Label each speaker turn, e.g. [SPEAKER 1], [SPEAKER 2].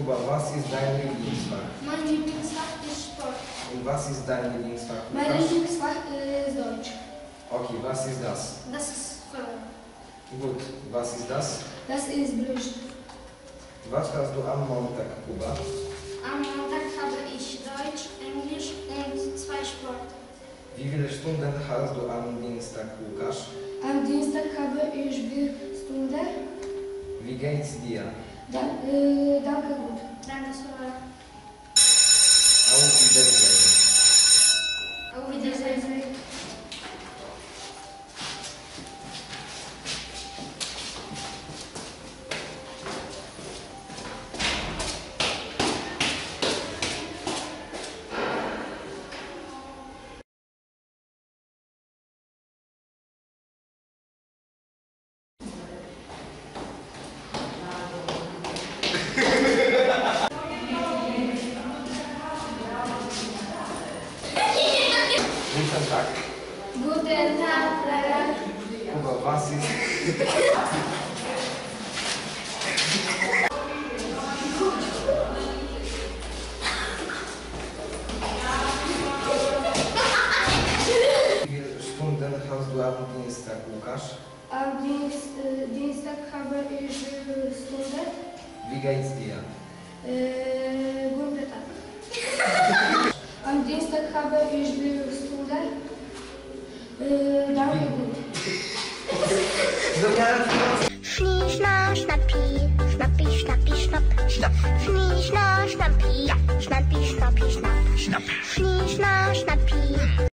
[SPEAKER 1] Kuba, was ist dein Lieblingsfach?
[SPEAKER 2] Mein Lieblingsfach ist Sport.
[SPEAKER 1] Und was ist dein Lieblingsfach?
[SPEAKER 2] Mein Lieblingsfach ist Deutsch.
[SPEAKER 1] Okay, was ist das?
[SPEAKER 2] Das ist Förder.
[SPEAKER 1] Gut, was ist das?
[SPEAKER 2] Das ist Brüst.
[SPEAKER 1] Was hast du am Montag, Kuba?
[SPEAKER 2] Am Montag habe ich Deutsch, Englisch und 2 Sport.
[SPEAKER 1] Wie viele Stunden hast du am Dienstag, Lukas?
[SPEAKER 2] Am Dienstag habe ich 4 Stunden.
[SPEAKER 1] Wie geht's dir?
[SPEAKER 2] Danke gut. Danke sehr.
[SPEAKER 1] Auf Wiedersehen.
[SPEAKER 2] Auf Wiedersehen.
[SPEAKER 1] Guten Tag.
[SPEAKER 2] Guten Tag, Lehrer.
[SPEAKER 1] Kuba, was ist... Wie viele Stunden hast du am Dienstag, Lukas?
[SPEAKER 2] Am Dienstag habe ich 4 Stunden.
[SPEAKER 1] Wie geht's dir?
[SPEAKER 2] Guten Tag. Am Dienstag habe ich 4 Stunden. Danke gut.
[SPEAKER 3] Schnie, schna, schnappi, schnappi, schnappi, schnapp, schnapp. Schnie, schna, schnappi, ja, schnappi, schnappi, schnapp, schnapp. Schnie, schna, schnappi,